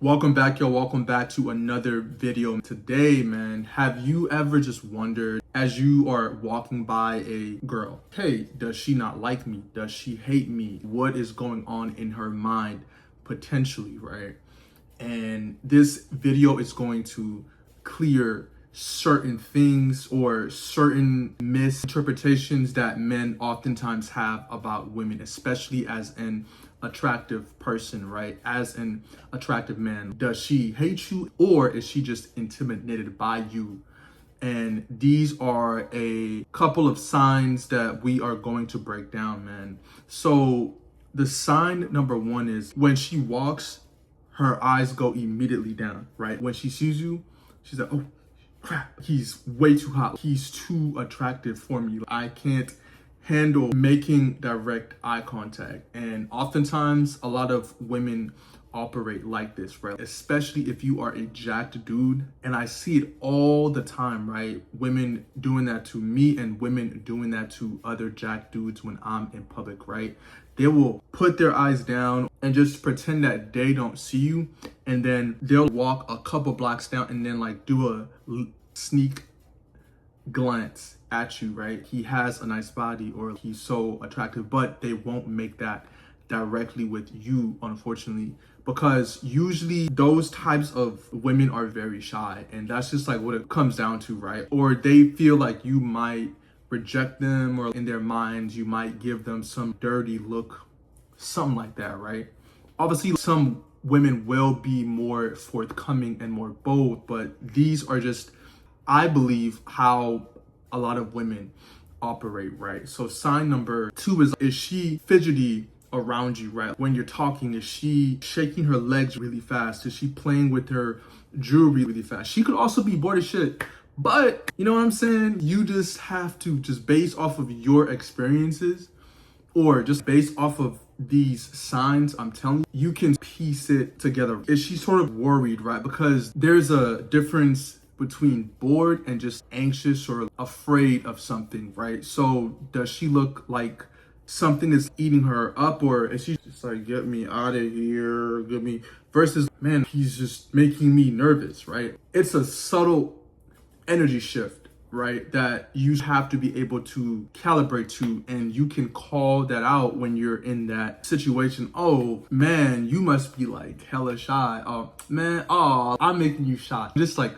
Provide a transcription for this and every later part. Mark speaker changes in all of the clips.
Speaker 1: Welcome back, yo. Welcome back to another video. Today, man, have you ever just wondered as you are walking by a girl, hey, does she not like me? Does she hate me? What is going on in her mind potentially, right? And this video is going to clear certain things or certain misinterpretations that men oftentimes have about women, especially as an attractive person, right? As an attractive man. Does she hate you, or is she just intimidated by you? And these are a couple of signs that we are going to break down, man. So the sign number one is when she walks, her eyes go immediately down, right? When she sees you, she's like, oh crap, he's way too hot. He's too attractive for me. I can't handle making direct eye contact. And oftentimes a lot of women operate like this, right? Especially if you are a jacked dude. And I see it all the time, right? Women doing that to me and women doing that to other jacked dudes when I'm in public, right? They will put their eyes down and just pretend that they don't see you. And then they'll walk a couple blocks down and then like do a sneak glance at you, right? He has a nice body or he's so attractive, but they won't make that directly with you, unfortunately, because usually those types of women are very shy, and that's just like what it comes down to, right? Or they feel like you might reject them, or in their minds you might give them some dirty look, something like that, right? Obviously some women will be more forthcoming and more bold, but these are just, I believe, how a lot of women operate, right? So sign number two is she fidgety around you, right? When you're talking, is she shaking her legs really fast? Is she playing with her jewelry really fast? She could also be bored as shit, but you know what I'm saying? You just have to, just based off of your experiences or just based off of these signs, I'm telling you, you can piece it together. Is she sort of worried, right? Because there's a difference between bored and just anxious or afraid of something, right? So does she look like something is eating her up, or is she just like, get me out of here, get me, versus, man, he's just making me nervous, right? It's a subtle energy shift, right, that you have to be able to calibrate to, and you can call that out when you're in that situation. Oh man, you must be like hella shy. Oh man, oh, I'm making you shy. Just like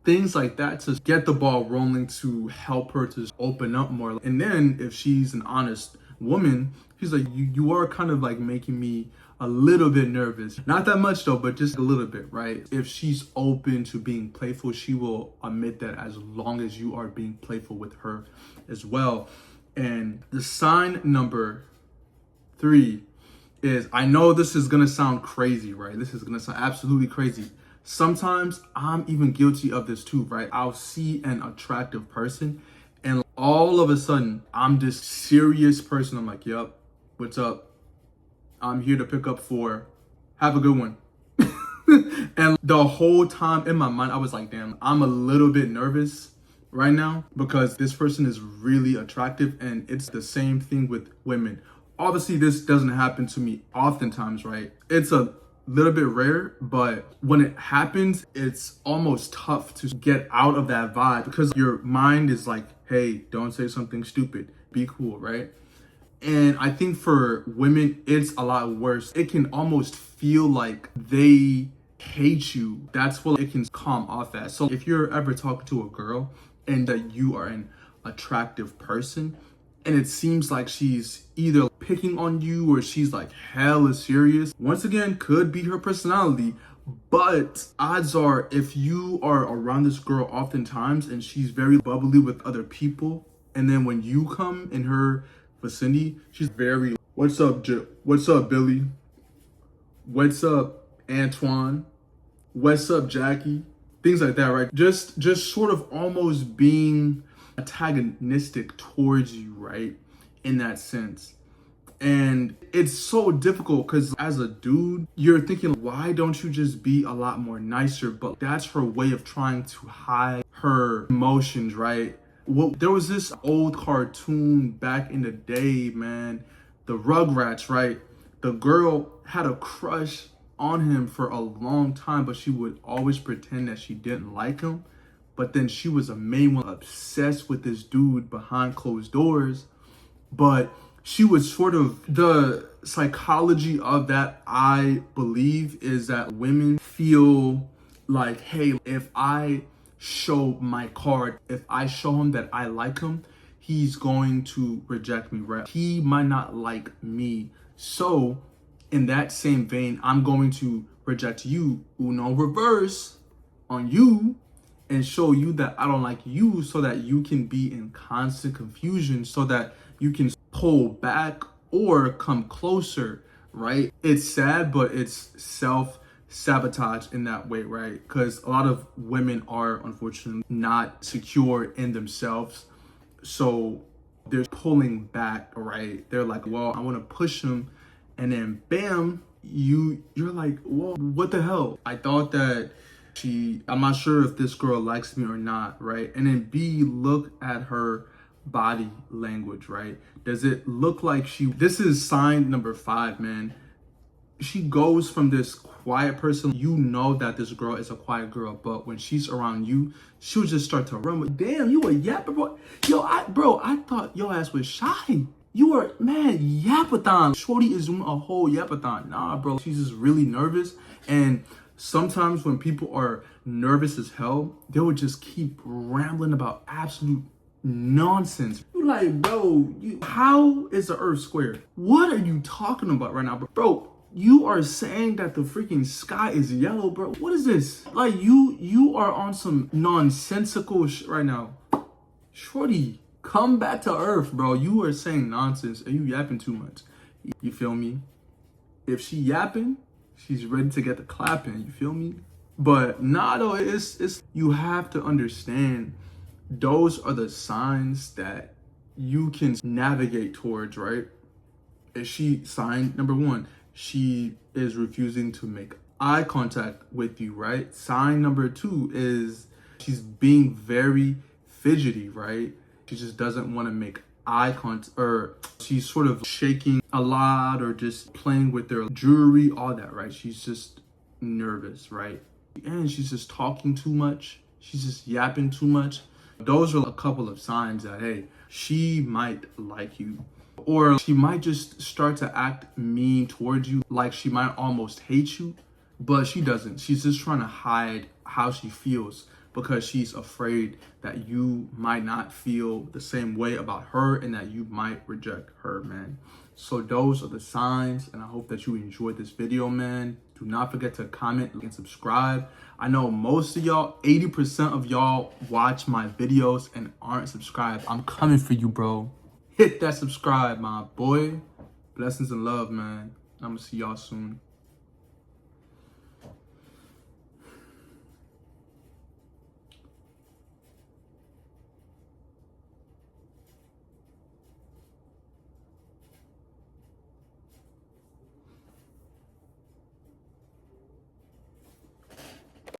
Speaker 1: things like that to get the ball rolling, to help her to open up more. And then if she's an honest woman, she's like, you are kind of like making me a little bit nervous. Not that much though, but just a little bit, right? If she's open to being playful, she will admit that, as long as you are being playful with her as well. And the sign number three is, I know this is gonna sound crazy, right? This is gonna sound absolutely crazy. Sometimes I'm even guilty of this too, right? I'll see an attractive person and all of a sudden I'm this serious person. I'm like, yup, what's up? I'm here to pick up four. Have a good one. And the whole time in my mind, I was like, damn, I'm a little bit nervous right now because this person is really attractive. And it's the same thing with women. Obviously, this doesn't happen to me oftentimes, right? It's a little bit rare, but when it happens, it's almost tough to get out of that vibe because your mind is like, hey, don't say something stupid, be cool, right? And I think for women, it's a lot worse. It can almost feel like they hate you. That's what it can come off as. So if you're ever talking to a girl and that you are an attractive person, and it seems like she's either picking on you or she's like hella serious, once again, could be her personality. But odds are, if you are around this girl oftentimes and she's very bubbly with other people, and then when you come in her vicinity, she's very, what's up, what's up, Billy? What's up, Antoine? What's up, Jackie? Things like that, right? Just sort of almost being antagonistic towards you, right? In that sense. And it's so difficult because as a dude, you're thinking, why don't you just be a lot more nicer? But that's her way of trying to hide her emotions, right? Well, there was this old cartoon back in the day, man, the Rugrats, right? The girl had a crush on him for a long time, but she would always pretend that she didn't like him. But then she was a main one, obsessed with this dude behind closed doors. But she was sort of, the psychology of that, I believe, is that women feel like, hey, if I show my card, if I show him that I like him, he's going to reject me, right? He might not like me. So in that same vein, I'm going to reject you, Uno reverse on you, and show you that I don't like you, so that you can be in constant confusion, so that you can pull back or come closer, right? It's sad, but it's self-sabotage in that way, right? Because a lot of women are unfortunately not secure in themselves. So they're pulling back, right? They're like, well, I want to push him. And then bam, you're like, whoa, what the hell? I thought that I'm not sure if this girl likes me or not, right? And then B, look at her body language, right? Does it look like this is sign number 5, man. She goes from this quiet person, you know that this girl is a quiet girl, but when she's around you, she'll just start to run. Damn, you a yapper, bro. Yo, I thought your ass was shy. You were, man, yapathon. Shorty is doing a whole yapathon. Nah, bro, she's just really nervous. And sometimes when people are nervous as hell, they would just keep rambling about absolute nonsense. You like, bro, how is the earth square? What are you talking about right now, bro? Bro, you are saying that the freaking sky is yellow, bro. What is this? Like, you are on some nonsensical shit right now. Shorty, come back to earth, bro. You are saying nonsense and you yapping too much. You feel me? If she yapping, she's ready to get the clapping. You feel me? But nah, though, it's you have to understand, those are the signs that you can navigate towards, right? Is she, sign number 1, she is refusing to make eye contact with you, right? Sign number 2 is she's being very fidgety, right? She just doesn't want to make eye contact, or she's sort of shaking a lot, or just playing with their jewelry, all that, right? She's just nervous, right? And she's just talking too much. She's just yapping too much. Those are a couple of signs that, hey, she might like you. Or she might just start to act mean towards you, like she might almost hate you, but she doesn't. She's just trying to hide how she feels, because she's afraid that you might not feel the same way about her and that you might reject her, man. So those are the signs, and I hope that you enjoyed this video, man. Do not forget to comment and subscribe. I know most of y'all, 80% of y'all watch my videos and aren't subscribed. I'm coming for you, bro. Hit that subscribe, my boy. Blessings and love, man. I'm gonna see y'all soon.